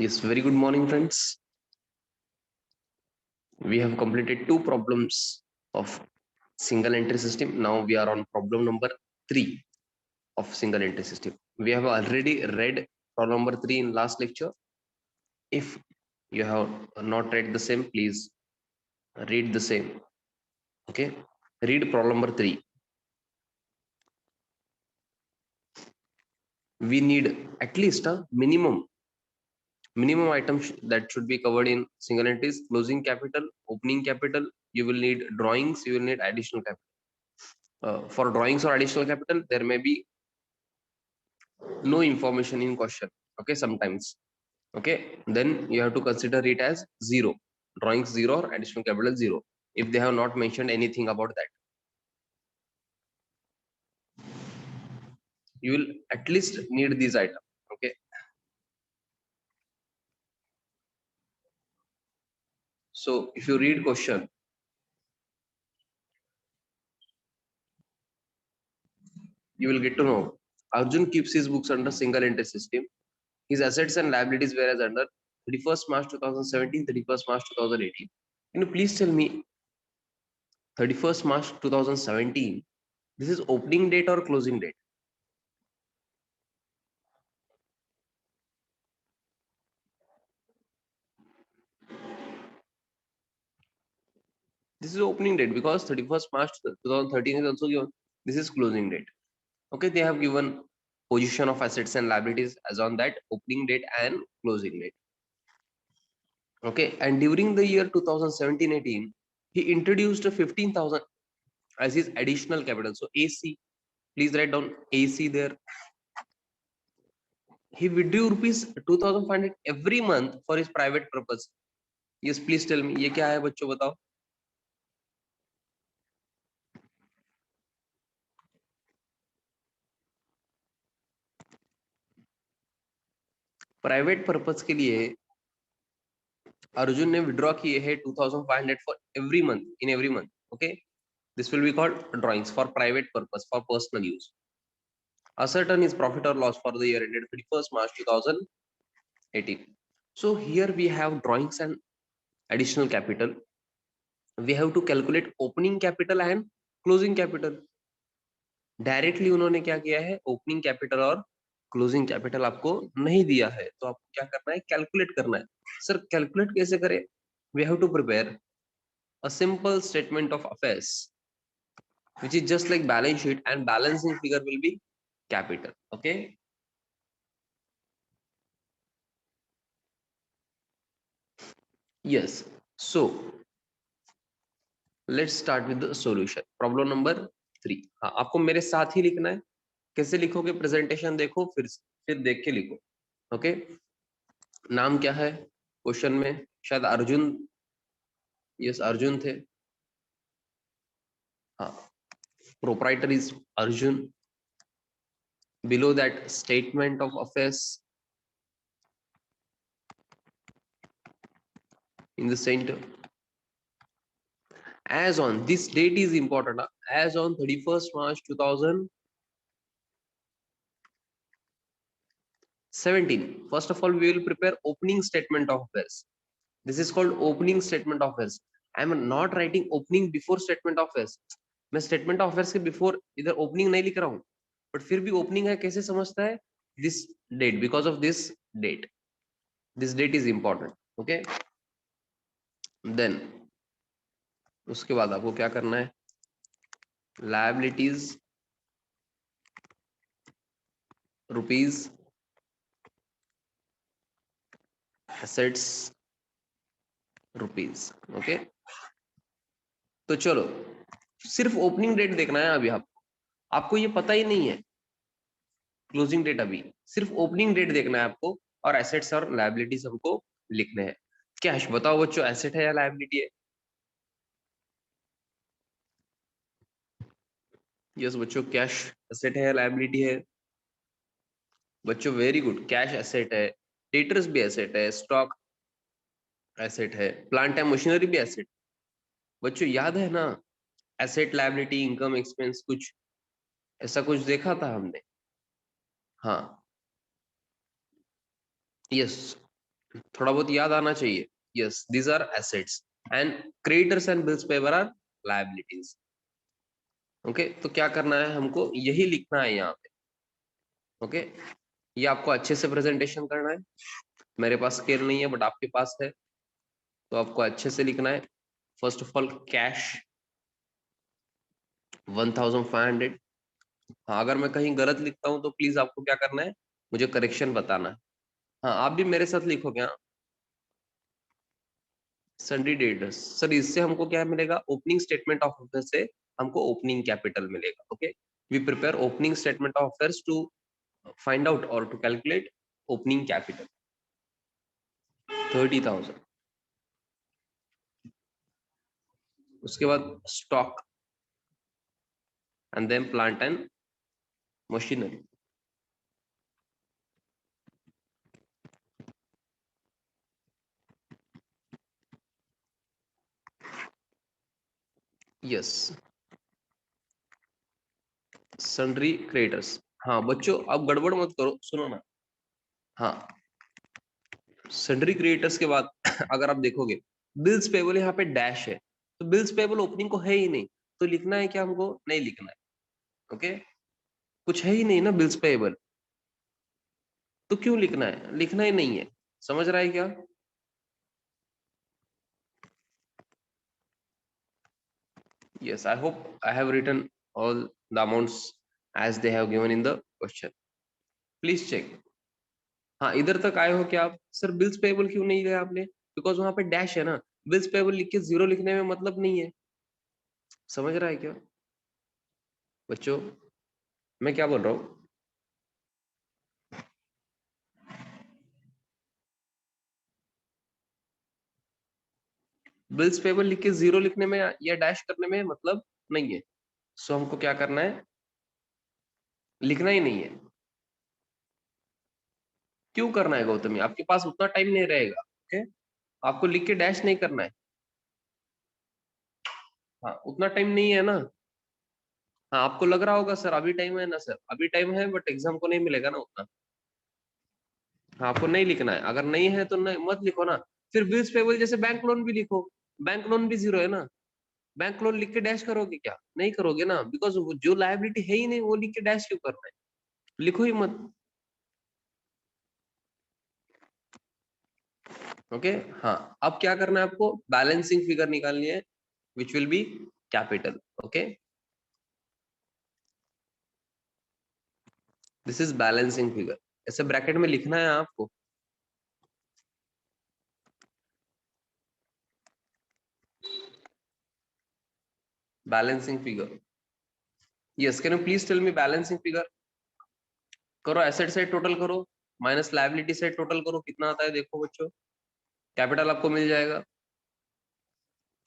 Yes, very good morning, friends. We have completed two problems of single entry system. Now we are on problem number 3 of single entry system. We have already read problem number 3 in last lecture. If you have not read the same, please read the same. Okay, read problem number 3. We need at least a minimum items that should be covered in single entries: closing capital, opening capital. You will need drawings, you will need additional capital. For drawings or additional capital, there may be no information in question. Okay, sometimes. Okay, then you have to consider it as zero. Drawings zero or additional capital zero, if they have not mentioned anything about that. You will at least need these items. Okay, so if you read question, you will get to know Arjun keeps his books under single entry system. His assets and liabilities were as under 31st March 2017, 31st March 2018. Can you please tell me 31st March 2017, this is opening date or closing date? This is opening date because 31st March 2013 is also given. This is closing date. Okay, they have given position of assets and liabilities as on that opening date and closing date. Okay, and during the year 2017-18, he introduced a 15,000 as his additional capital. So AC, please write down AC there. He withdrew rupees 2,500 every month for his private purpose. Yes, please tell me, ये क्या है बच्चों बताओ? Private purpose के लिए अर्जुन ने withdraw किए हैं 2,500 for every month in every month. Okay, this will be called drawings for private purpose for personal use. Ascertain his profit or loss for the year ended 31st March 2018. So here we have drawings and additional capital. We have to calculate opening capital and closing capital. Directly उन्होंने क्या किया है, opening capital और closing capital आपको नहीं दिया है, तो आपको क्या करना है, कैलकुलेट करना है. सर कैलकुलेट कैसे करें? We have to prepare a simple statement of affairs which is just like balance sheet, and balancing figure will be capital. Okay, yes, so let's start with the solution. Problem number 3. हाँ, आपको मेरे साथ ही लिखना है. कैसे लिखोगे? Presentation देखो, फिर देख के लिखो. ओके, नाम क्या है क्वेश्चन में? शायद अर्जुन. यस, अर्जुन थे. हाँ, proprietor is Arjun. Below that statement of affairs in the center. As on this date is important. As on 31st March 2017, first of all we will prepare opening statement of affairs. This is called opening statement of affairs. I am not writing opening before statement of affairs. मैं statement of affairs के before इधर opening नहीं लिख रहा हूँ, but फिर भी opening है. कैसे समझता है? This date, because of this date. This date is important. Okay, then उसके बाद आपको क्या करना है? Liabilities rupees, assets rupees. Okay, तो चलो सिर्फ ओपनिंग डेट देखना है अभी. आपको ये पता ही नहीं है क्लोजिंग डेट. अभी सिर्फ ओपनिंग डेट देखना है आपको, और एसेट्स और लायबिलिटीज हमको लिखने हैं. कैश बताओ बच्चों, एसेट है या लायबिलिटी है? यस बच्चों, कैश एसेट है या लायबिलिटी है? बच्चों वेरी गुड, कैश एसेट है. डेटर्स भी एसेट है, स्टॉक एसेट है, प्लांट एंड मशीनरी भी एसेट. बच्चों याद है ना, एसेट लायबिलिटी इनकम एक्सपेंस, कुछ ऐसा कुछ देखा था हमने. हाँ, यस, थोड़ा बहुत याद आना चाहिए. Yes, these are assets and creditors and bills payable are liabilities. Okay, तो क्या करना है हमको, यही लिखना है यहाँ पे. ओके, ये आपको अच्छे से प्रेजेंटेशन करना है. मेरे पास स्केल नहीं है बट आपके पास है, तो आपको अच्छे से लिखना है. First of all cash 1500. हाँ, अगर मैं कहीं गलत लिखता हूँ तो प्लीज आपको क्या करना है, मुझे करेक्शन बताना है. हाँ, आप भी मेरे साथ लिखोगे. हाँ, सन्डी डेटर्स सर, इससे हमको क्या मिलेगा, ओपनिंग स्टेटमेंट ऑफ अफेयर्स से हमको ओपनिंग कैपिटल मिलेगा. Okay, we prepare opening statement of affairs to find out और टू कैलकुलेट ओपनिंग कैपिटल 30,000. उसके बाद stock and then plant and machinery. Yes, sundry creditors. हाँ बच्चों, आप गड़बड़ मत करो, सुनो ना. हाँ, सन्ड्री क्रेडिटर्स के बाद अगर आप देखोगे बिल्स पेबल यहाँ पे डैश है, तो बिल्स पेबल ओपनिंग को है ही नहीं, तो लिखना है क्या, हमको नहीं लिखना है. ओके, कुछ है ही नहीं ना बिल्स पेबल, तो क्यों लिखना है, लिखना ही नहीं है. समझ रहा है क्या. Yes, I hope I have written all the amounts as they have given in the question. Please check. हाँ, इधर तक आए हो क्या आप. सर बिल्स पेबल क्यों नहीं लिया आपने, बिकॉज वहां पे डैश है ना. बिल्स पेबल लिख के जीरो लिखने में मतलब नहीं है. समझ रहा है क्या बच्चों, मैं क्या बोल रहा हूँ. बिल्स पेबल लिख के जीरो लिखने में या डैश करने में मतलब नहीं है. सो हमको क्या करना है, लिखना ही नहीं है. क्यों करना है गौतमी, आपके पास उतना टाइम नहीं रहेगा. ओके, आपको लिख के डैश नहीं करना है. हाँ, उतना टाइम नहीं है ना. हाँ, आपको लग रहा होगा सर अभी टाइम है ना, सर अभी टाइम है बट एग्जाम को नहीं मिलेगा ना उतना. हाँ, आपको नहीं लिखना है, अगर नहीं है तो नहीं, मत लिखो ना. फिर बिल्स पेबल जैसे बैंक लोन भी लिखो, बैंक लोन भी जीरो है ना. बैंक लोन लिख के डैश करोगे क्या, नहीं करोगे ना, बिकॉज जो लायबिलिटी है ही नहीं वो लिख के डैश क्यों करना है, लिखो ही मत. ओके. हाँ, अब क्या करना है आपको, बैलेंसिंग फिगर निकालनी है which will be capital. Okay, this is balancing figure. ऐसे ब्रैकेट में लिखना है आपको. Balancing figure. Yes, can you please tell me balancing figure. करो, एसेट साइड टोटल करो माइनस लायबिलिटी साइड टोटल करो, कितना आता है देखो बच्चों. कैपिटल आपको मिल जाएगा.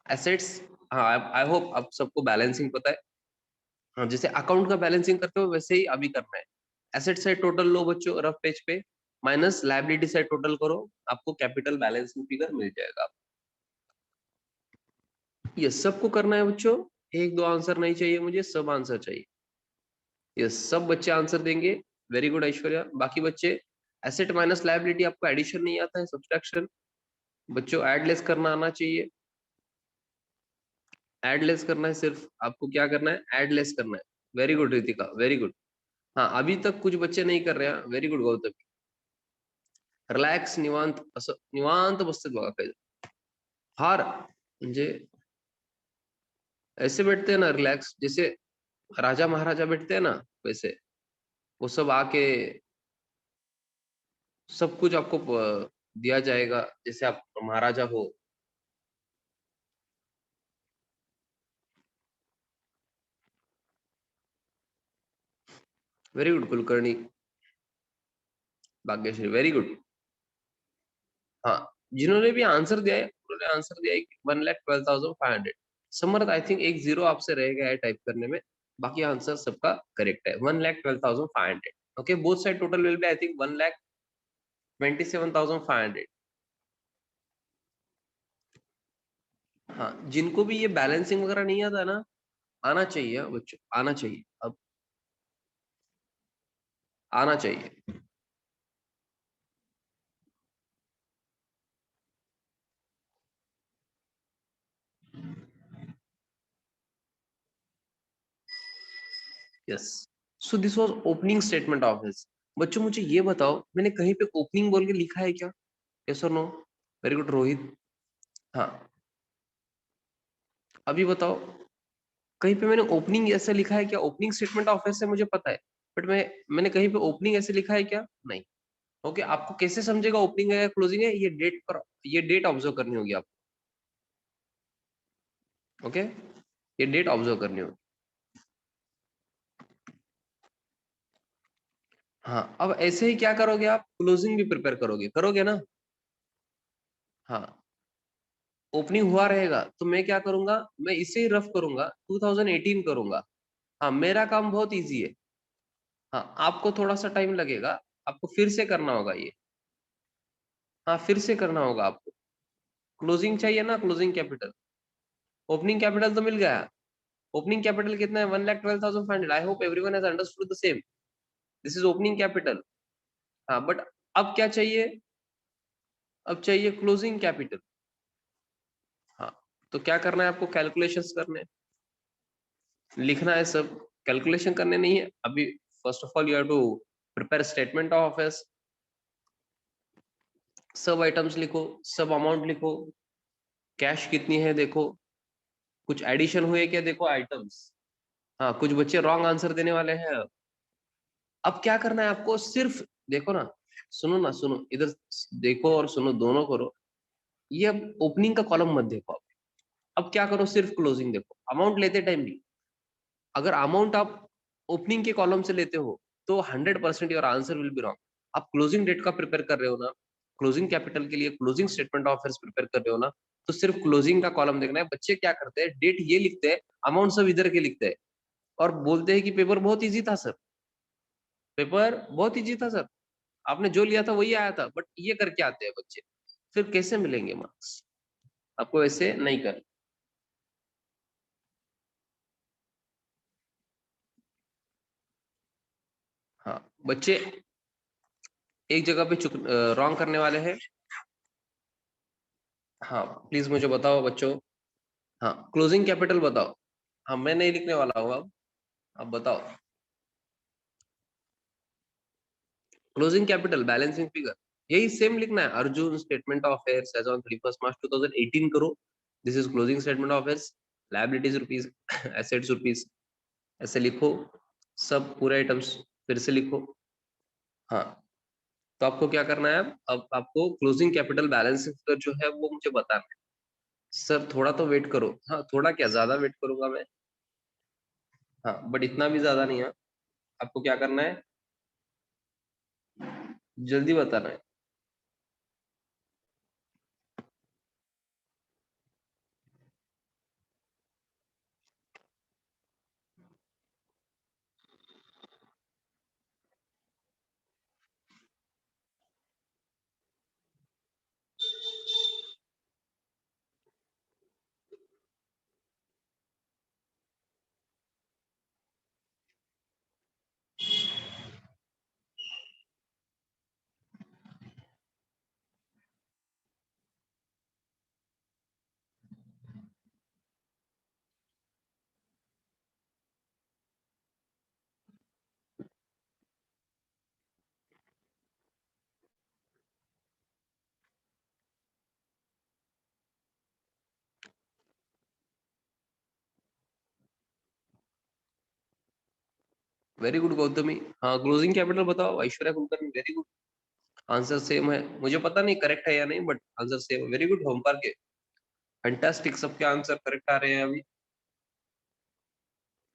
एसेट्स, हाँ आई होप आप सबको बैलेंसिंग पता है. हाँ, जैसे अकाउंट का बैलेंसिंग करते हो वैसे ही अभी करना है. एसेट साइड टोटल लो बच्चों रफ पेज पे, माइनस लायबिलिटी साइड टोटल करो, आपको कैपिटल बैलेंसिंग फिगर मिल जाएगा. ये सबको करना है बच्चों, एक दो आंसर नहीं चाहिए मुझे, सब आंसर चाहिए. ये सब बच्चे आंसर देंगे. Very good Aishwarya. बाकी बच्चे, एसेट माइनस लायबिलिटी आपको एडिशन नहीं आता है, सब्सट्रैक्शन. बच्चों ऐड लेस करना आना चाहिए. ऐड लेस करना है, सिर्फ आपको क्या करना है, ऐड लेस करना है. Very good Ritika, very good. हाँ, अभी तक कुछ बच्चे नहीं कर रहे हैं. Very good Gautam. रिलॅक्स, निवांत, असं निवांत बसतात बघा काही. फार म्हणजे ऐसे बैठते हैं ना रिलैक्स, जैसे राजा महाराजा बैठते हैं ना, वैसे वो सब आके सब कुछ आपको दिया जाएगा जैसे आप महाराजा हो. Very good Kulkarni, Bhagyashree, very good. हाँ, जिन्होंने भी आंसर दिया है उन्होंने आंसर दिया है 1,12,500. समर्थ, आई थिंक एक जीरो आपसे रह गया है टाइप करने में, बाकी आंसर सबका करेक्ट है. 1,12,500. Okay, both side total will be I think 1,27,500. हाँ, जिनको भी ये बैलेंसिंग वगैरह नहीं आता ना, आना चाहिए. हाँ, बच्चों आना चाहिए, अब आना चाहिए. Yes, so this was opening statement of his. बच्चों मुझे ये बताओ, मैंने कहीं पे ओपनिंग बोल के लिखा है क्या? यस और नो? Very good Rohit. हाँ, अभी बताओ, कहीं पे मैंने ओपनिंग ऐसा लिखा है क्या? ओपनिंग स्टेटमेंट ऑफ हिज से मुझे पता है, बट मैंने कहीं पे ओपनिंग ऐसे लिखा है क्या? नहीं। ओके, आपको कैसे समझेगा ओपनिंग है या क्लोजिंग है? ये डेट ऑब्जर्व करनी होगी आपको। ओके, ये डेट ऑब्जर्व करनी होगी। हाँ, अब ऐसे ही क्या करोगे आप? क्लोजिंग भी प्रिपेयर करोगे ना? हाँ, ओपनिंग हुआ रहेगा तो मैं क्या करूंगा, मैं इसे ही रफ करूंगा, 2018 करूंगा। हाँ, मेरा काम बहुत इजी है। हाँ, आपको थोड़ा सा टाइम लगेगा, आपको फिर से करना होगा ये। हाँ, फिर से करना होगा आपको। क्लोजिंग चाहिए ना, क्लोजिंग कैपिटल। ओपनिंग कैपिटल तो मिल गया। ओपनिंग कैपिटल कितना है? 1,12,500। I hope everyone has understood the same. This is opening capital. हाँ, बट अब क्या चाहिए? अब चाहिए क्लोजिंग कैपिटल। हाँ, तो क्या करना है आपको? कैलकुलेशंस करने हैं, लिखना है सब। कैलकुलेशन करने नहीं है अभी। First of all you have to prepare statement of affairs. सब आइटम्स लिखो, सब अमाउंट लिखो, कैश कितनी है देखो, कुछ एडिशन हुए क्या देखो आइटम्स। हाँ, कुछ बच्चे रॉन्ग आंसर देने वाले हैं। अब क्या करना है आपको? सिर्फ देखो ना, सुनो ना, सुनो इधर, देखो और सुनो, दोनों करो। ये अब ओपनिंग का कॉलम मत देखो। अब क्या करो? सिर्फ क्लोजिंग देखो। अमाउंट लेते टाइम भी, अगर अमाउंट आप ओपनिंग के कॉलम से लेते हो तो 100% your answer will be wrong. आप क्लोजिंग डेट का प्रिपेयर कर रहे हो ना, क्लोजिंग कैपिटल के लिए closing statement of affairs prepare कर रहे हो ना, तो सिर्फ क्लोजिंग का कॉलम देखना है। बच्चे क्या करते हैं, डेट ये लिखते हैं, अमाउंट सब इधर के लिखते हैं, और बोलते हैं कि पेपर बहुत इजी था सर, पेपर बहुत इजी था सर, आपने जो लिया था वही आया था। बट ये करके आते हैं बच्चे, फिर कैसे मिलेंगे मार्क्स? आपको ऐसे नहीं कर। हाँ, बच्चे एक जगह पे चुक रॉन्ग करने वाले हैं। हाँ, प्लीज मुझे बताओ बच्चों। हाँ, क्लोजिंग कैपिटल बताओ। हाँ, मैं नहीं लिखने वाला हूँ अब बताओ। क्लोजिंग कैपिटल बैलेंसिंग फिगर, यही सेम लिखना है। Arjun statement of affairs as on 31 March 2018 करो। This is closing statement of affairs. Liabilities rupees, assets rupees, ऐसे लिखो। सब पूरे आइटम्स फिर से लिखो। हाँ, तो आपको क्या करना है? अब आपको क्लोजिंग कैपिटल बैलेंसिंग फिगर जो है वो मुझे बताना है। सर थोड़ा तो वेट करो। हाँ, थोड़ा क्या, ज्यादा वेट करूंगा मैं। हाँ, बट इतना भी ज्यादा नहीं है। आपको क्या करना है? जल्दी बताना है। Very good Gautami. हाँ, क्लोजिंग कैपिटल बताओ Aishwarya Kulkarni. Very good, answer same है। मुझे पता नहीं करेक्ट है या नहीं, बट आंसर सेम है। वेरी गुड, होमवर्क है। फैंटास्टिक, सबके आंसर करेक्ट आ रहे हैं अभी।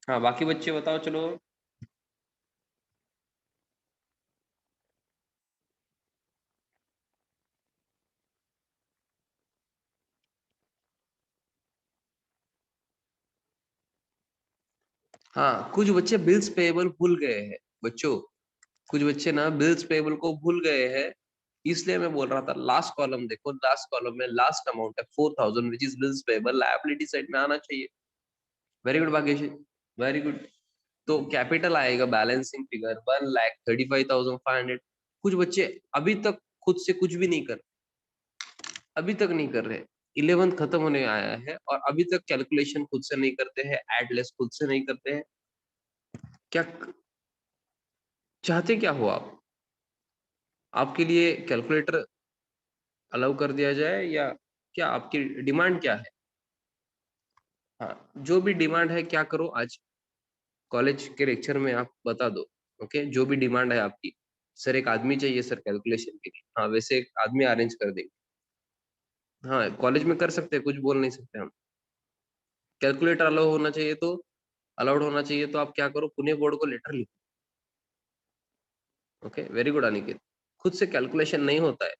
हाँ, बाकी बच्चे बताओ चलो। हाँ, कुछ बच्चे बिल्स पेएबल भूल गए हैं बच्चों। कुछ बच्चे ना बिल्स पेएबल को भूल गए हैं, इसलिए मैं बोल रहा था लास्ट कॉलम देखो। लास्ट कॉलम में लास्ट अमाउंट है 4,000 which is bills payable, liability side में आना चाहिए। Very good Bhagyash, very good. तो कैपिटल आएगा बैलेंसिंग फिगर 1,35,500। कुछ बच्चे अभी तक खुद से कुछ भी नहीं कर, अभी तक नहीं कर रहे। 11th खत्म होने आया है और अभी तक कैलकुलेशन खुद से नहीं करते हैं, एड लेस खुद से नहीं करते हैं। क्या चाहते, क्या हो आप? आपके लिए कैलकुलेटर अलाउ कर दिया जाए या क्या? आपकी डिमांड क्या है? हाँ, जो भी डिमांड है क्या करो, आज कॉलेज के लेक्चर में आप बता दो। ओके, जो भी डिमांड है आपकी। सर एक आदमी चाहिए सर कैलकुलेशन के लिए। हाँ, वैसे एक आदमी अरेंज कर देंगे। हाँ, कॉलेज में कर सकते हैं, कुछ बोल नहीं सकते हम। कैलकुलेटर अलाउ होना चाहिए तो, अलाउड होना चाहिए तो आप क्या करो, पुणे बोर्ड को लेटर लिखो। Okay, very good Aniket. खुद से कैलकुलेशन नहीं होता है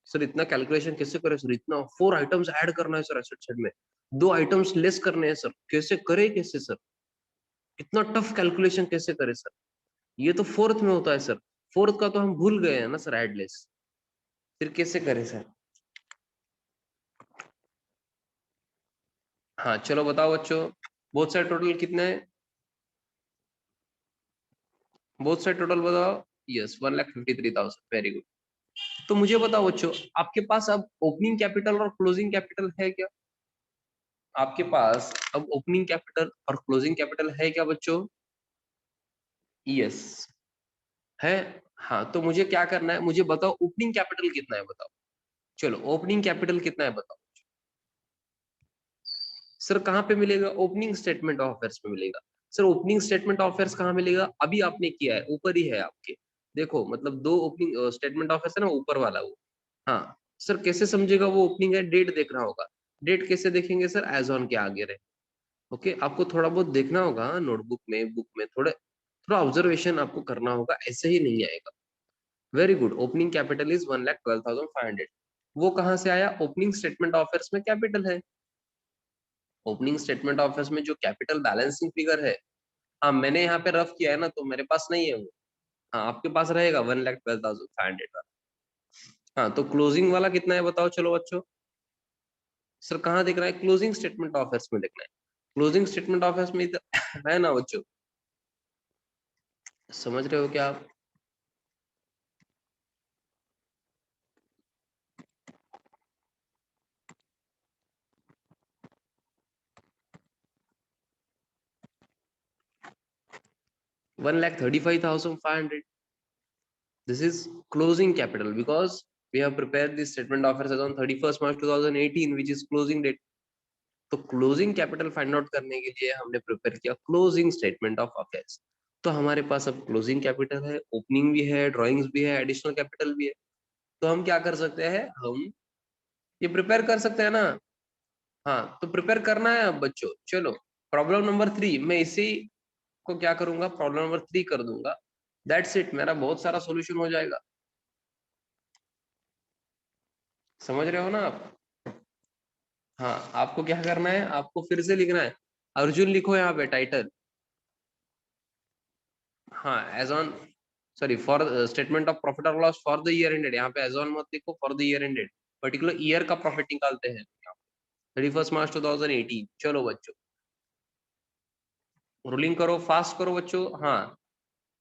सर, इतना कैलकुलेशन कैसे करे सर, इतना 4 आइटम्स ऐड करना है सर एसेट साइड में, 2 आइटम्स लेस करने हैं सर, कैसे करे, कैसे सर, इतना टफ कैलकुलेशन कैसे करे सर? ये तो फोर्थ में होता है सर, फोर्थ का तो हम भूल गए हैं ना सर, एडलेस, फिर कैसे करें सर? हाँ चलो बताओ बच्चों, बोथ साइड टोटल कितने हैं? बोथ साइड टोटल बताओ। Yes, 1,53,000, very good. तो मुझे बताओ बच्चों, आपके पास अब ओपनिंग कैपिटल और क्लोजिंग कैपिटल है क्या? आपके पास अब ओपनिंग कैपिटल और क्लोजिंग कैपिटल है क्या बच्चों? यस, है। हाँ, तो मुझे क्या करना है, मुझे बताओ ओपनिंग कैपिटल कितना है, बताओ। चलो, ओपनिंग कैपिटल कितना है बताओ। सर कहाँ पे मिलेगा? ओपनिंग स्टेटमेंट ऑफ अफेयर्स में मिलेगा। Sir opening statement of affairs कहाँ मिलेगा? अभी आपने किया है, ऊपर ही है आपके। देखो, मतलब 2 ओपनिंग स्टेटमेंट ऑफ अफेयर्स है ना, ऊपर वाला वो। हाँ सर, कैसे समझेगा वो ओपनिंग है? डेट देखना होगा। डेट कैसे देखेंगे सर? एज ऑन के आगे रहे। ओके, आपको थोड़ा बहुत देखना होगा नोटबुक में, बुक में, थोड़ा थोड़ा ऑब्जर्वेशन आपको करना होगा, ऐसे ही नहीं आएगा। Very good, opening capital is 1,12,500। वो कहाँ से आया? ओपनिंग स्टेटमेंट ऑफ अफेयर्स में कैपिटल है। ओपनिंग स्टेटमेंट ऑफ अफेयर्स में जो कैपिटल बैलेंसिंग फिगर है, हाँ मैंने यहाँ पे रफ किया है ना, तो मेरे पास नहीं है वो। हाँ, आपके पास रहेगा 1,12,500 वाला। हाँ, तो क्लोजिंग वाला कितना है बताओ, चलो बच्चों। सर कहाँ दिख रहा है? क्लोजिंग स्टेटमेंट ऑफ अफेयर्स में दिखना है। क्लोजिंग स्टेटमेंट ऑफ अफेयर्स में इधर है ना बच्चों, समझ रहे हो क्या आप? 1,35,500, this is closing capital because we have prepared this statement of affairs as on 31st March 2018, which is closing date. तो क्लोजिंग कैपिटल फाइंड आउट करने के लिए हमने प्रिपेयर किया क्लोजिंग स्टेटमेंट ऑफ अफेयर्स। तो हमारे पास अब क्लोजिंग कैपिटल है, ओपनिंग भी है, ड्राइंग्स भी है, एडिशनल कैपिटल भी है। तो हम क्या कर सकते हैं, हम ये प्रिपेयर कर सकते हैं ना। हाँ, तो प्रिपेयर करना है अब बच्चों। चलो, प्रॉब्लम नंबर 3 मैं इसी को क्या करूंगा, प्रॉब्लम नंबर 3 कर दूंगा। दैट्स इट, मेरा बहुत सारा सॉल्यूशन हो जाएगा। समझ रहे हो ना आप? हाँ, आपको क्या करना है, आपको फिर से लिखना है, अर्जुन लिखो यहाँ पे टाइटल। हाँ, as on, sorry, for statement of profit और loss for the year ended, यहाँ पे एज ऑन मत लिखो, for the year ended, particular year का प्रॉफिट निकालते हैं 31 मार्च 2018। चलो बच्चों, रोलिंग करो, फास्ट करो बच्चों। हाँ,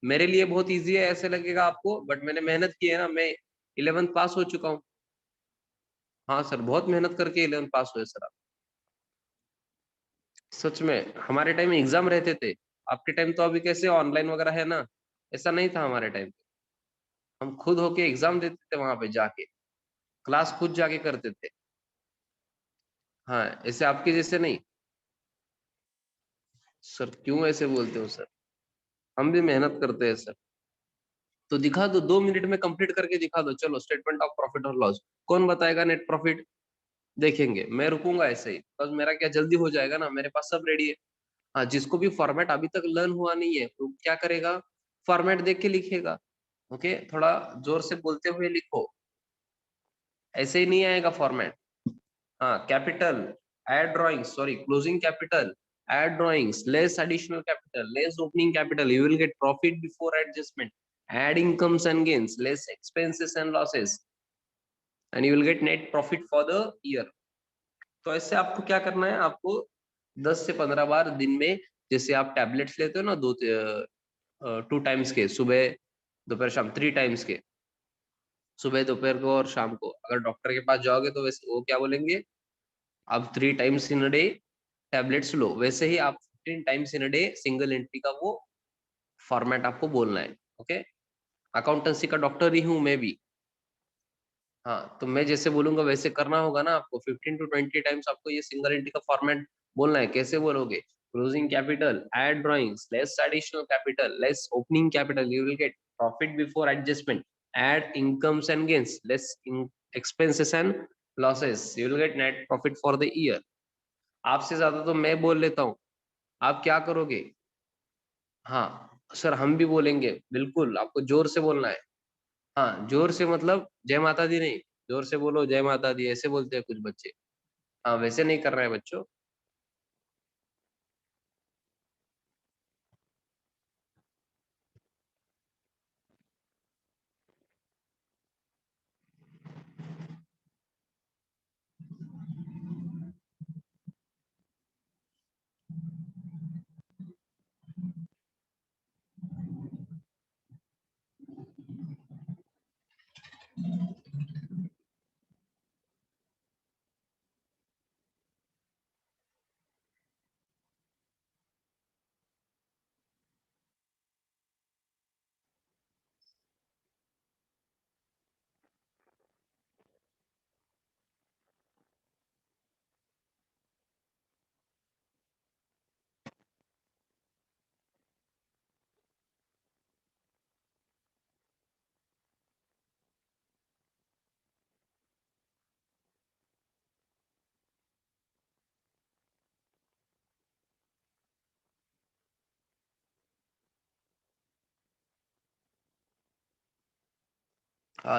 मेरे लिए बहुत इजी है ऐसे लगेगा आपको, बट मैंने मेहनत की है ना, मैं 11th पास हो चुका हूँ। हाँ सर, बहुत मेहनत करके 11th पास हुए सर आप। सच में, हमारे टाइम में एग्जाम रहते थे। आपके टाइम तो अभी कैसे ऑनलाइन वगैरह है ना, ऐसा नहीं था हमारे टाइम पे। हम खुद होके एग्जाम देते थे वहां पे जाके, क्लास खुद जाके करते थे। हाँ, ऐसे आपके जैसे नहीं। सर क्यों ऐसे बोलते हो सर, हम भी मेहनत करते हैं सर। तो दिखा दो, 2 मिनट में कंप्लीट करके दिखा दो। चलो, स्टेटमेंट ऑफ प्रॉफिट और लॉस, कौन बताएगा नेट प्रॉफिट? देखेंगे, मैं रुकूंगा ऐसे ही, बस मेरा क्या जल्दी हो जाएगा ना, मेरे पास सब रेडी है। हाँ, जिसको भी फॉर्मेट अभी तक लर्न हुआ नहीं है तो क्या करेगा, फॉर्मेट देख के लिखेगा। ओके, थोड़ा जोर से बोलते हुए लिखो, ऐसे ही नहीं आएगा फॉर्मेट। हाँ, capital, add drawings, sorry, closing capital, add drawings, less additional capital, less opening capital, you will get profit before adjustment, add incomes and gains, less expenses and losses, and you will get net profit for the year. तो ऐसे आपको क्या करना है, आपको 10 से 15 बार दिन में, जैसे आप टैबलेट्स लेते हो ना, 2 टाइम्स के, सुबह दोपहर शाम, 3 टाइम्स के, सुबह दोपहर को और शाम को, अगर डॉक्टर के पास जाओगे तो वैसे वो क्या बोलेंगे, आप 3 times in a day tablets लो, वैसे ही आप 15 times in a day single entry का वो फॉर्मेट आपको बोलना है। ओके, अकाउंटेंसी का डॉक्टर ही हूं मैं भी। हाँ, तो मैं जैसे बोलूंगा वैसे करना होगा ना आपको। 15 to 20 टाइम्स आपको ये सिंगल एंट्री का फॉर्मेट बोलना है। कैसे बोलोगे? Closing capital, add drawings, less additional capital, less opening capital, you will get profit before adjustment, add incomes and gains, less expenses and losses, you will get net profit for the year. आपसे ज्यादा तो मैं बोल लेता हूँ, आप क्या करोगे? हाँ सर, हम भी बोलेंगे, बिल्कुल आपको जोर से बोलना है। हाँ, जोर से मतलब जय माता दी नहीं, जोर से बोलो जय माता दी, ऐसे बोलते हैं कुछ बच्चे। हाँ, वैसे नहीं कर रहे हैं बच्चों।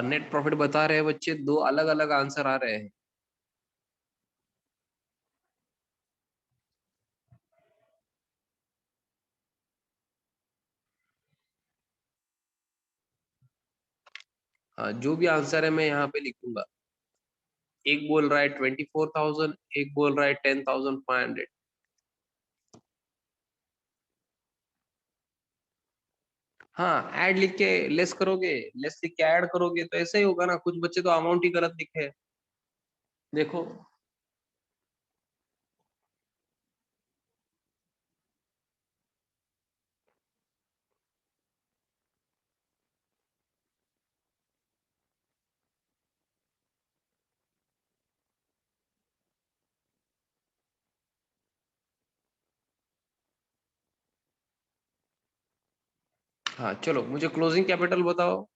नेट प्रॉफिट बता रहे हैं बच्चे, दो अलग अलग आंसर आ रहे हैं। हाँ, जो भी आंसर है मैं यहाँ पे लिखूंगा। एक बोल रहा है 24,000, एक बोल रहा है 10,500। हाँ, ऐड लिख के लेस करोगे, लेस लिख के ऐड करोगे तो ऐसे ही होगा ना। कुछ बच्चे तो अमाउंट ही गलत लिखे हैं, देखो। हाँ चलो, मुझे क्लोजिंग कैपिटल बताओ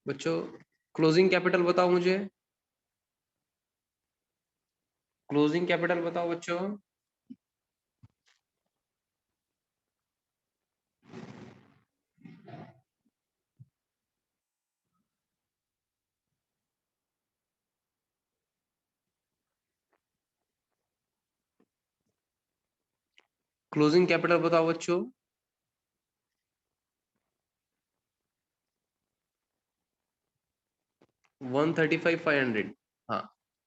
बच्चों, क्लोजिंग कैपिटल बताओ मुझे, क्लोजिंग कैपिटल बताओ बच्चों। क्लोजिंग कैपिटल बताओ बच्चों। 135,500। हाँ,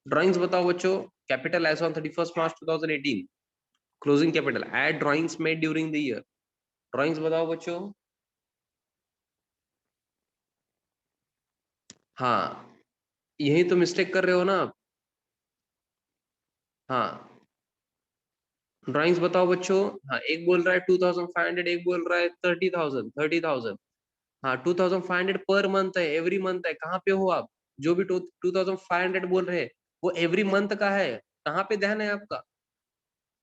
ड्राइंग्स बताओ बच्चों। Capital as on 31 March 2018, closing capital, add drawings made during the year. Drawings बताओ बच्चों। हाँ, यही तो मिस्टेक कर रहे हो ना आप। हाँ, ड्राइंग्स बताओ बच्चों। हाँ, एक बोल रहा है 2,500, एक बोल रहा है 30,000। हाँ, 2,500 पर मंथ है, एवरी मंथ है। कहाँ पे हो आप? जो भी 2,500 बोल रहे हैं वो एवरी मंथ का है। कहाँ पे ध्यान है आपका?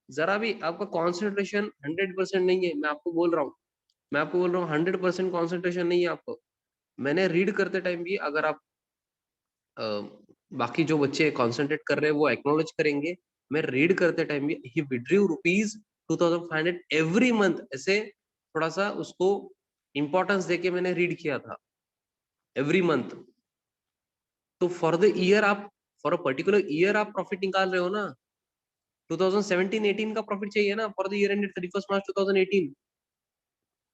जरा भी आपका कॉन्सेंट्रेशन 100% नहीं है, मैं आपको बोल रहा हूँ। मैं आपको बोल रहा हूँ 100% कॉन्सेंट्रेशन नहीं है आपको। मैंने रीड करते टाइम भी, अगर आप अ, बाकी जो बच्चे कंसंट्रेट कर रहे हैं वो एक्नॉलेज करेंगे, मैं रीड करते टाइम भी ही विड्रू रुपीज 2,500 एवरी मंथ, ऐसे थोड़ा सा उसको इंपॉर्टेंस देके मैंने रीड किया था, एवरी मंथ। तो फॉर द ईयर आप, फॉर अ पर्टिकुलर ईयर आप प्रॉफिट निकाल रहे हो ना। 2017-18 का प्रॉफिट चाहिए ना, for the year ended 31 March 2018।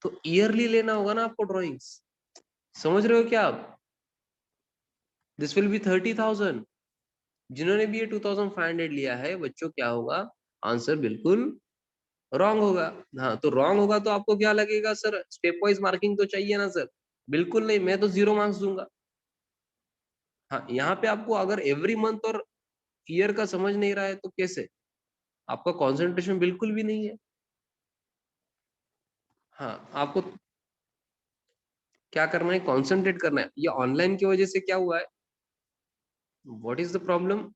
तो ईयरली लेना होगा ना आपको ड्रॉइंग्स। समझ रहे हो क्या आप? This will be 30,000। जिन्होंने भी ये 2,500 लिया है बच्चों, क्या होगा? आंसर बिल्कुल रॉन्ग होगा। हाँ, तो रॉन्ग होगा तो आपको क्या लगेगा? सर स्टेप वाइज मार्किंग तो चाहिए ना सर। बिल्कुल नहीं, मैं तो 0 मार्क्स दूंगा। हाँ, यहाँ पे आपको अगर एवरी मंथ और ईयर का समझ नहीं रहा है तो कैसे? आपका कंसंट्रेशन बिल्कुल भी नहीं है। हाँ, आपको क्या करना है, कॉन्सेंट्रेट करना है। ये ऑनलाइन की वजह से क्या हुआ है, what is the problem.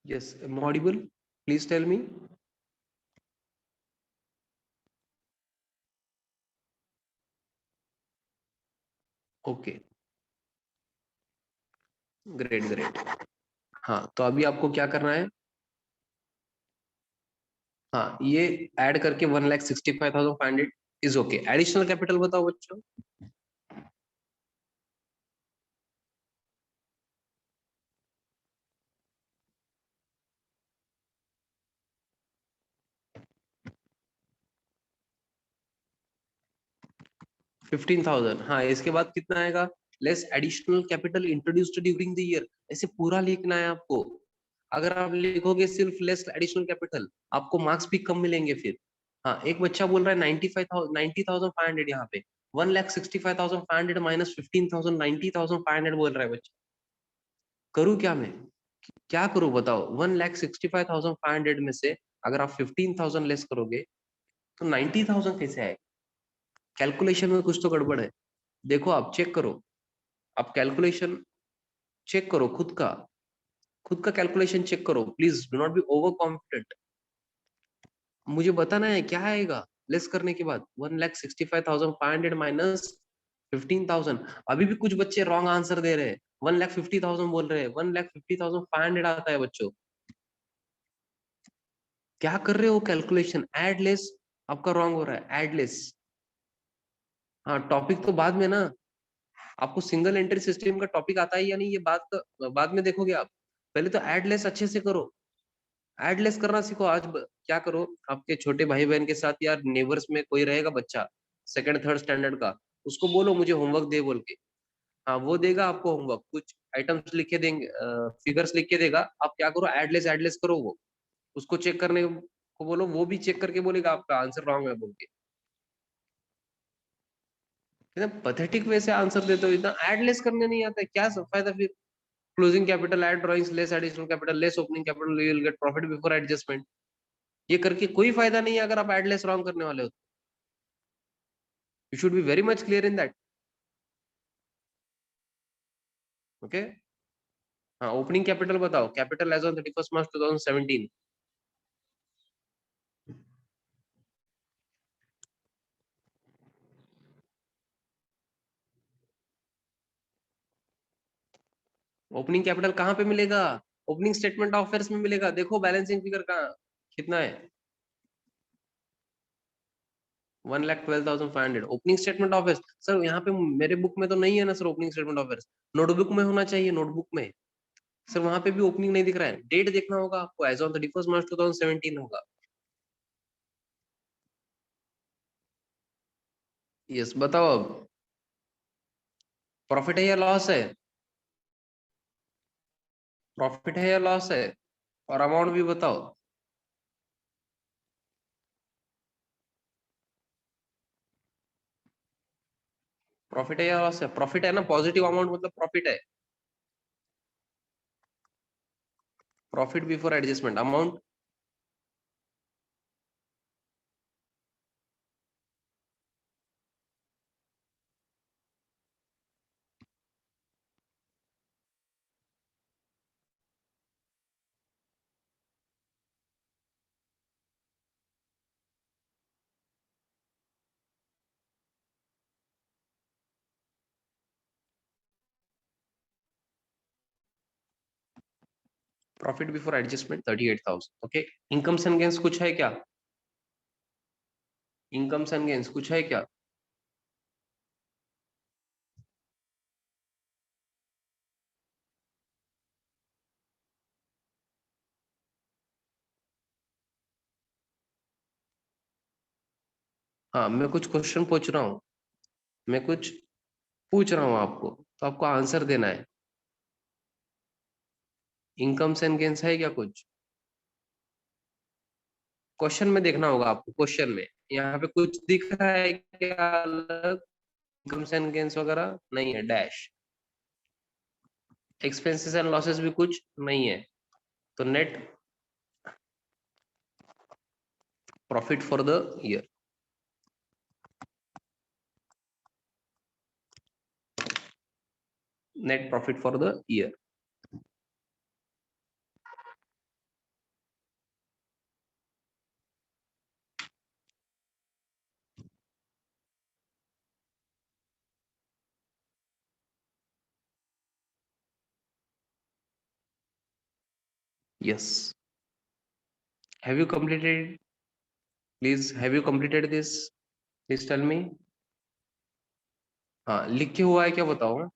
Yes, am I audible? Please tell me. Okay, great, great. हाँ, तो अभी आपको क्या करना है, हाँ, ये ऐड करके 1,65,500 इज ओके। एडिशनल कैपिटल बताओ बच्चों। 15,000। हाँ, इसके बाद कितना आएगा, less additional capital introduced during the year. ऐसे पूरा लिखना है आपको। अगर आप लिखोगे सिर्फ लेस एडिशनल कैपिटल, आपको मार्क्स भी कम मिलेंगे फिर। हाँ, एक बच्चा बोल रहा है 90,500 यहाँ पे। 1,65,500 माइनस 15,000, 90,500 बोल रहा है बच्चा। करूँ क्या मैं, क्या करूँ बताओ। 1,65,500 में से अगर आप 15,000 लेस करोगे तो 90,000 कैसे आए। कैलकुलेशन में कुछ तो गड़बड़ है। देखो, आप चेक करो, आप कैलकुलेशन चेक करो खुद का कैलकुलेशन चेक करो please, do not be over confident. मुझे बताना है क्या आएगा लेस करने के बाद। 1,65,500 माइनस 15,000। अभी भी कुछ बच्चे रॉन्ग आंसर दे रहे हैं, 1,50,000 बोल रहे हैं। 1,50,500 आता है बच्चों। क्या कर रहे हो कैलकुलेशन, एड लेस आपका रॉन्ग हो रहा है, एड लेस। हाँ, टॉपिक तो बाद में ना, आपको सिंगल एंट्री सिस्टम का टॉपिक आता है या नहीं, ये बात तो बाद में देखोगे आप। पहले तो एड लेस अच्छे से करो, एड लेस करना सीखो। आज क्या करो, आपके छोटे भाई बहन के साथ या नेबर्स में कोई रहेगा बच्चा सेकंड थर्ड स्टैंडर्ड का, उसको बोलो मुझे होमवर्क दे बोल के। हाँ, वो देगा आपको होमवर्क, कुछ आइटम्स लिख के देंगे, फिगर्स लिख के देगा। आप क्या करो, एड लेस करो वो, उसको चेक करने को बोलो, वो भी चेक करके बोलेगा आपका आंसर रॉन्ग है बोल के। इतना पथेटिक वे से आंसर देते हो, इतना एडलेस करने नहीं आता है, क्या फायदा फिर। Closing capital add drawings less additional capital less opening capital you will get profit before adjustment. ये करके कोई फायदा नहीं है अगर आप एडलेस रॉन्ग करने वाले हो। You should be very much clear in that. Okay, हाँ, ओपनिंग कैपिटल बताओ, capital as on 31 March 2017। Opening capital कहाँ पे मिलेगा, ओपनिंग स्टेटमेंट ऑफ अफेयर्स में मिलेगा। देखो बैलेंसिंग फिगर कहाँ, कितना है, 1,12,500। Opening statement of affairs sir यहाँ पे मेरे बुक में तो नहीं है ना sir, opening statement of affairs notebook में होना चाहिए, नोटबुक में। सर वहां पे भी ओपनिंग नहीं दिख रहा है, डेट देखना होगा आपको, एज ऑन 31 मार्च 2017 होगा। यस, बताओ अब, प्रॉफिट है या लॉस है, प्रॉफिट है या लॉस है, और अमाउंट भी बताओ। प्रॉफिट है या लॉस है, प्रॉफिट है ना, पॉजिटिव अमाउंट मतलब प्रॉफिट है। Profit before adjustment amount, profit before adjustment 38,000। Okay, incomes and gains कुछ है क्या, इनकम्स एंड गेन्स कुछ है क्या। हाँ, मैं कुछ क्वेश्चन पूछ रहा हूँ, मैं कुछ पूछ रहा हूँ आपको। तो आपको आंसर देना है। इनकम्स एंड गेन्स है क्या कुछ? क्वेश्चन में देखना होगा आपको, क्वेश्चन में यहाँ पे कुछ दिख रहा है क्या अलग? इनकम्स एंड गेन्स वगैरह नहीं है, डैश। एक्सपेंसेस एंड लॉसेस भी कुछ नहीं है। तो net profit for the year, net profit for the year. Yes. Have you completed? Please, have you completed this? Please tell me. हाँ, लिख के हुआ है क्या बताओ?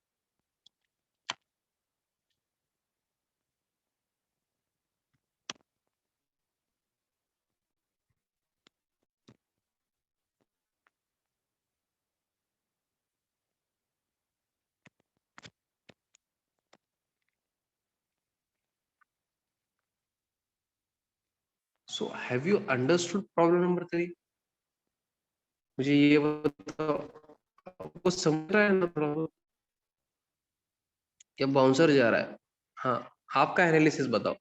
So, have you understood problem number 3? मुझे ये बताओ, आपको समझ रहा है ना प्रॉब्लम? या बाउंसर जा रहा है? हाँ, आपका एनालिसिस बताओ।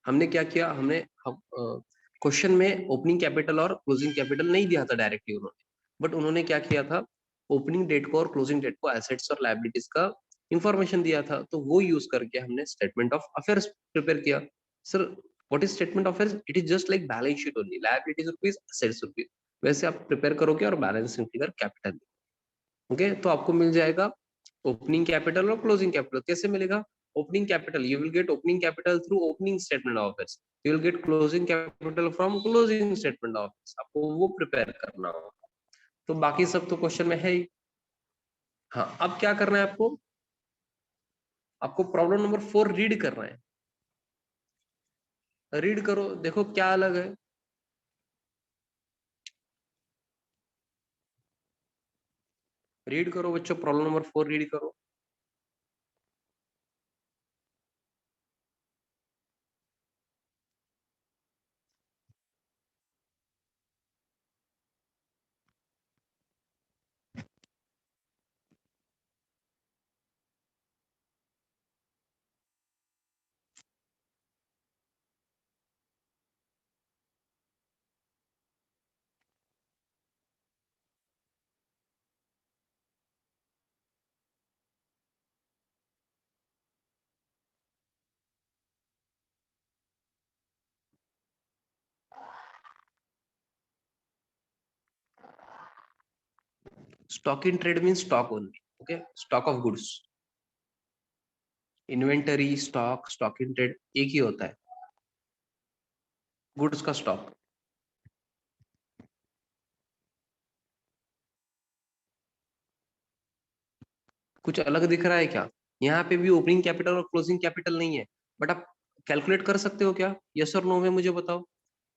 हमने क्या किया? हमने क्वेश्चन में ओपनिंग कैपिटल और क्लोजिंग कैपिटल नहीं दिया था डायरेक्टली उन्होंने, बट उन्होंने क्या किया था, ओपनिंग डेट को और क्लोजिंग डेट को एसेट्स और लायबिलिटीज का इंफॉर्मेशन दिया था, तो वो यूज करके हमने स्टेटमेंट ऑफ अफेयर्स प्रिपेयर किया। Sir, what is statement of affairs? It is just like balance sheet only, liabilities rupees, assets rupees, वैसे आप प्रिपेयर करोगे और बैलेंसिंग फिगर कैपिटल। ओके, तो आपको मिल जाएगा ओपनिंग कैपिटल और क्लोजिंग कैपिटल। कैसे मिलेगा? Opening capital, you will gate opening capital through opening statement of affairs, you will gate closing capital from closing statement of affairs. आपको वो प्रिपेयर करना होगा। तो बाकी सब तो क्वेश्चन में है ही। हाँ, अब क्या करना है आपको? आपको प्रॉब्लम नंबर 4 रीड करना है। रीड करो, देखो क्या अलग है। रीड करो बच्चों, प्रॉब्लम नंबर 4 रीड करो। Stock in trade mean stock only. Okay, stock of goods. Inventory, stock, stock in trade एक ही होता है, गुड्स का स्टॉक। कुछ अलग दिख रहा है क्या? यहाँ पे भी ओपनिंग कैपिटल और क्लोजिंग कैपिटल नहीं है, बट आप कैलकुलेट कर सकते हो क्या? यस और नो में मुझे बताओ।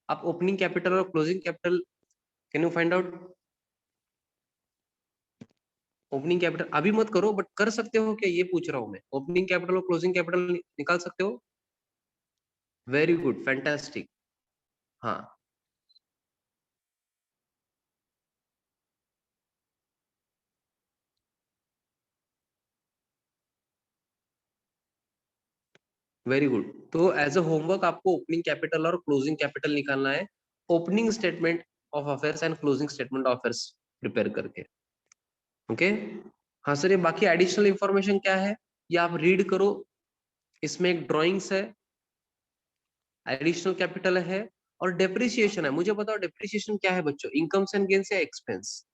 आप ओपनिंग कैपिटल और closing capital can you find out? Opening capital अभी मत करो, बट कर सकते हो क्या, ये पूछ रहा हूं मैं। ओपनिंग कैपिटल और क्लोजिंग कैपिटल निकाल सकते हो? Very good, fantastic. हाँ, वेरी गुड। तो एज अ होमवर्क आपको ओपनिंग कैपिटल और क्लोजिंग कैपिटल निकालना है, opening statement of affairs and closing statement of affairs prepare करके। ओके। हाँ सर, ये बाकी एडिशनल इंफॉर्मेशन क्या है, ये आप रीड करो। इसमें एक ड्राइंग्स है, एडिशनल कैपिटल है और डेप्रिसिएशन है। मुझे बताओ डेप्रिसिएशन क्या है बच्चों? इनकम्स एंड गेन्स या एक्सपेंस?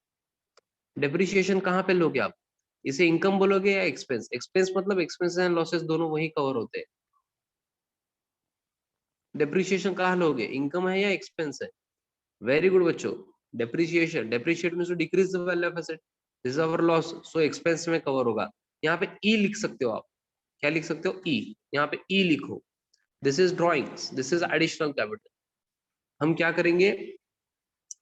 डेप्रिसिएशन कहाँ पे लोगे आप? इसे इनकम बोलोगे या एक्सपेंस? एक्सपेंस मतलब एक्सपेंसेस एंड लॉसेस दोनों वही कवर होते हैं। डेप्रिसिएशन कहाँ लोगे? इनकम है या एक्सपेंस है? वेरी गुड बच्चों। Depreciation, depreciate means to decrease the value of asset, this is our loss, so expense में कवर होगा। यहाँ पे ई लिख सकते हो आप। क्या लिख सकते हो? ई। यहाँ पे ई लिखो। This is drawings, this is additional capital. हम क्या करेंगे,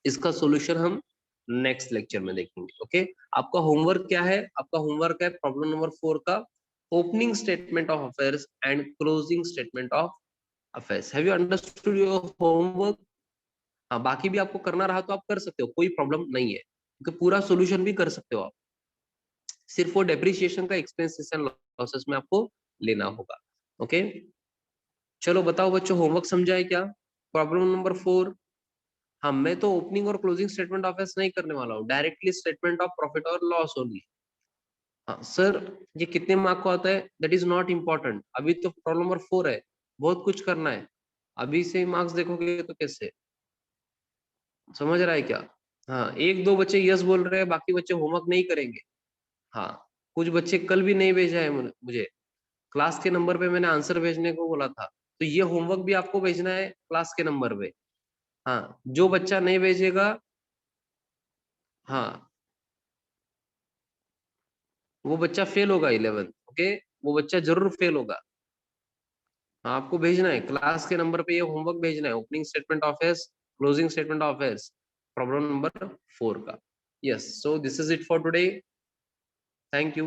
इसका सॉल्यूशन हम नेक्स्ट लेक्चर में देखेंगे। ओके, आपका होमवर्क क्या है? आपका होमवर्क है प्रॉब्लम नंबर 4 का opening statement of affairs and closing statement of affairs. Have you understood your homework? हाँ, बाकी भी आपको करना रहा तो आप कर सकते हो, कोई प्रॉब्लम नहीं है, क्योंकि पूरा सोल्यूशन भी कर सकते हो आप। सिर्फ वो डेप्रिसिएशन का एक्सपेंसेस एंड लॉसेस में आपको लेना होगा। ओके, चलो बताओ बच्चों, होमवर्क समझा है क्या? Problem number 4। हाँ, मैं तो ओपनिंग और क्लोजिंग स्टेटमेंट ऑफ अफेयर्स नहीं करने वाला हूँ, डायरेक्टली स्टेटमेंट ऑफ प्रॉफिट और लॉस ओनली। हाँ सर, ये कितने मार्क को आता है दैट इज नॉट इम्पोर्टेंट, अभी तो प्रॉब्लम नंबर 4 है, बहुत कुछ करना है, अभी से मार्क्स देखोगे तो कैसे? समझ रहा है क्या? हाँ, एक दो बच्चे यस बोल रहे हैं, बाकी बच्चे होमवर्क नहीं करेंगे। हाँ, कुछ बच्चे कल भी नहीं भेजा है मुझे, क्लास के नंबर पे मैंने आंसर भेजने को बोला था, तो ये होमवर्क भी आपको भेजना है क्लास के नंबर पे। हाँ, जो बच्चा नहीं भेजेगा, हाँ, वो बच्चा फेल होगा 11th। ओके, वो बच्चा जरूर फेल होगा। हाँ, आपको भेजना है क्लास के नंबर पे, ये होमवर्क भेजना है, opening statement of affairs, closing statement of affairs, problem number 4 का। Yes, so this is it for today, thank you.